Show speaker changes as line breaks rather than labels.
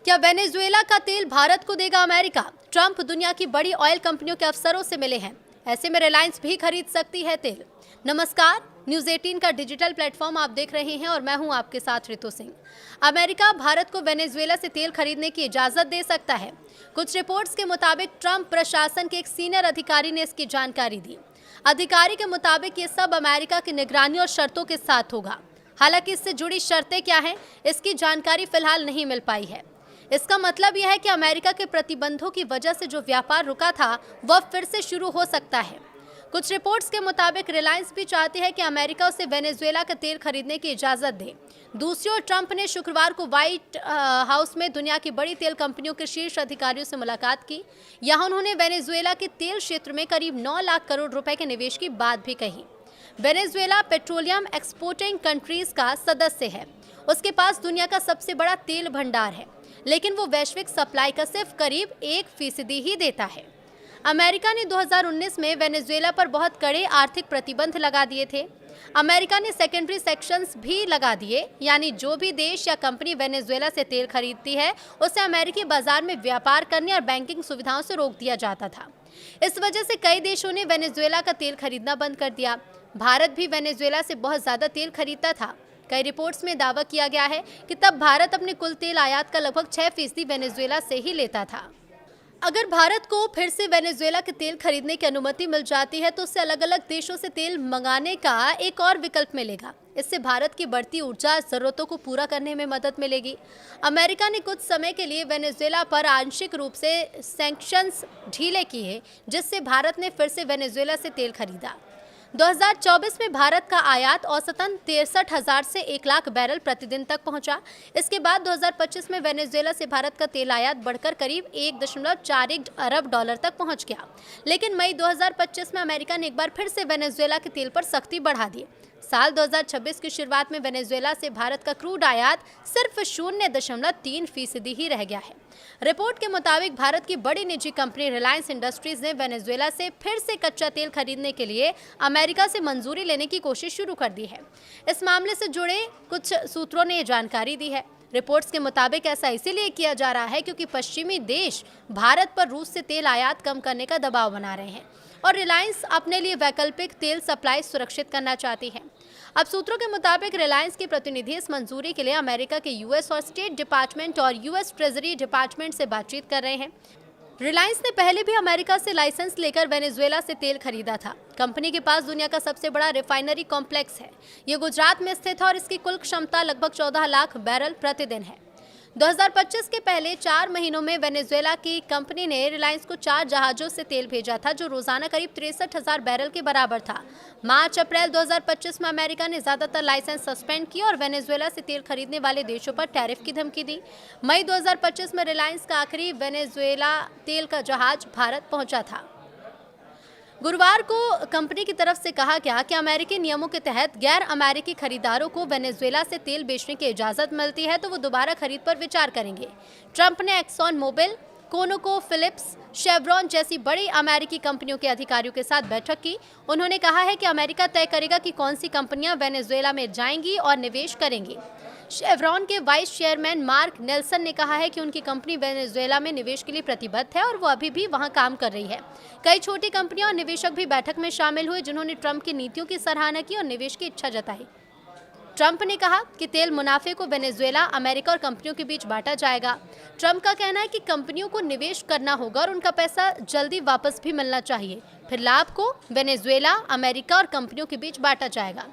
क्या वेनेजुएला का तेल भारत को देगा अमेरिका? ट्रंप दुनिया की बड़ी ऑयल कंपनियों के अफसरों से मिले हैं। ऐसे में रिलायंस भी खरीद सकती है तेल। नमस्कार, न्यूज 18 का डिजिटल प्लेटफॉर्म आप देख रहे हैं और मैं हूं आपके साथ ऋतु सिंह। अमेरिका भारत को वेनेजुएला से तेल खरीदने की इजाजत दे सकता है। कुछ रिपोर्ट्स के मुताबिक ट्रंप प्रशासन के एक सीनियर अधिकारी ने इसकी जानकारी दी। अधिकारी के मुताबिक ये सब अमेरिका की निगरानी और शर्तों के साथ होगा। हालांकि इससे जुड़ी शर्तें क्या हैं, इसकी जानकारी फिलहाल नहीं मिल पाई है। इसका मतलब यह है कि अमेरिका के प्रतिबंधों की वजह से जो व्यापार रुका था वह फिर से शुरू हो सकता है। कुछ रिपोर्ट्स के मुताबिक रिलायंस भी चाहती है कि अमेरिका उसे वेनेजुएला का तेल खरीदने की इजाजत दे। दूसरी ओर ट्रंप ने शुक्रवार को व्हाइट हाउस में दुनिया की बड़ी तेल कंपनियों के शीर्ष अधिकारियों से मुलाकात की। यहां उन्होंने वेनेजुएला के तेल क्षेत्र में करीब 9 लाख करोड़ रुपए के निवेश की बात भी कही। वेनेजुएला पेट्रोलियम एक्सपोर्टिंग कंट्रीज का सदस्य है। उसके पास दुनिया का सबसे बड़ा तेल भंडार है, लेकिन वो वैश्विक सप्लाई का सिर्फ करीब 1% ही देता है। अमेरिका ने 2019 में वेनेजुएला पर बहुत कड़े आर्थिक प्रतिबंध लगा दिए थे। अमेरिका ने सेकेंडरी सेक्शंस भी लगा दिए, यानी जो भी देश या कंपनी वेनेजुएला से तेल खरीदती है उसे अमेरिकी बाजार में व्यापार करने और बैंकिंग सुविधाओं से रोक दिया जाता था। इस वजह से कई देशों ने वेनेजुएला का तेल खरीदना बंद कर दिया। भारत भी वेनेजुएला से बहुत ज़्यादा तेल खरीदता था। कई रिपोर्ट्स में दावा किया गया है कि तब भारत अपने कुल तेल आयात का लगभग 6% वेनेजुएला से ही लेता था। अगर भारत को फिर से वेनेजुएला के तेल खरीदने की अनुमति मिल जाती है तो उससे अलग अलग देशों से तेल मंगाने का एक और विकल्प मिलेगा। इससे भारत की बढ़ती ऊर्जा जरूरतों को पूरा करने में मदद मिलेगी। अमेरिका ने कुछ समय के लिए वेनेजुएला पर आंशिक रूप से सैंक्शंस ढीले किए, जिससे भारत ने फिर से वेनेजुएला से तेल खरीदा। 2024 में भारत का आयात औसतन 63,000 से 1 लाख बैरल प्रतिदिन तक पहुंचा। इसके बाद 2025 में वेनेजुएला से भारत का तेल आयात बढ़कर करीब 1.41 अरब डॉलर तक पहुंच गया। लेकिन मई 2025 में अमेरिका ने एक बार फिर से वेनेजुएला के तेल पर सख्ती बढ़ा दी। साल 2026 की शुरुआत में वेनेजुएला से भारत का क्रूड आयात सिर्फ 0.3% ही रह गया है। रिपोर्ट के मुताबिक भारत की बड़ी निजी कंपनी रिलायंस इंडस्ट्रीज ने वेनेजुएला से फिर से कच्चा तेल खरीदने के लिए अमेरिका से मंजूरी लेने की कोशिश शुरू कर दी है। इस मामले से जुड़े कुछ सूत्रों ने ये जानकारी दी है। रिपोर्ट्स के मुताबिक ऐसा इसीलिए किया जा रहा है क्योंकि पश्चिमी देश भारत पर रूस से तेल आयात कम करने का दबाव बना रहे हैं और रिलायंस अपने लिए वैकल्पिक तेल सप्लाई सुरक्षित करना चाहती है। अब सूत्रों के मुताबिक रिलायंस के प्रतिनिधि इस मंजूरी के लिए अमेरिका के यूएस और स्टेट डिपार्टमेंट और यूएस ट्रेजरी डिपार्टमेंट से बातचीत कर रहे हैं। रिलायंस ने पहले भी अमेरिका से लाइसेंस लेकर वेनेजुएला से तेल खरीदा था। कंपनी के पास दुनिया का सबसे बड़ा रिफाइनरी कॉम्प्लेक्स है। ये गुजरात में स्थित है और इसकी कुल क्षमता लगभग 14 लाख बैरल प्रतिदिन है। 2025 के पहले 4 महीनों में वेनेजुएला की कंपनी ने रिलायंस को 4 जहाज़ों से तेल भेजा था, जो रोजाना करीब 63,000 बैरल के बराबर था। मार्च-अप्रैल 2025 में अमेरिका ने ज़्यादातर लाइसेंस सस्पेंड किए और वेनेजुएला से तेल खरीदने वाले देशों पर टैरिफ की धमकी दी। मई 2025 में रिलायंस का आखिरी वेनेजुएला तेल का जहाज भारत पहुंचा था। गुरुवार को कंपनी की तरफ से कहा गया कि अमेरिकी नियमों के तहत गैर अमेरिकी खरीदारों को वेनेजुएला से तेल बेचने की इजाज़त मिलती है तो वो दोबारा खरीद पर विचार करेंगे। ट्रंप ने Exxon Mobil, Conoco Phillips, Chevron जैसी बड़ी अमेरिकी कंपनियों के अधिकारियों के साथ बैठक की। उन्होंने कहा है कि अमेरिका तय करेगा कि कौन सी कंपनियां वेनेजुएला में जाएंगी और निवेश करेंगी। शेवरॉन के वाइस चेयरमैन मार्क नेल्सन ने कहा है कि उनकी कंपनी वेनेजुएला में निवेश के लिए प्रतिबद्ध है और वो अभी भी वहां काम कर रही है। कई छोटी कंपनियां और निवेशक भी बैठक में शामिल हुए, जिन्होंने ट्रंप की नीतियों की सराहना की और निवेश की इच्छा जताई। ट्रंप ने कहा कि तेल मुनाफे को वेनेजुएला, अमेरिका और कंपनियों के बीच बांटा जाएगा। ट्रंप का कहना है कि कंपनियों को निवेश करना होगा और उनका पैसा जल्दी वापस भी मिलना चाहिए। फिर लाभ को वेनेजुएला, अमेरिका और कंपनियों के बीच बांटा जाएगा।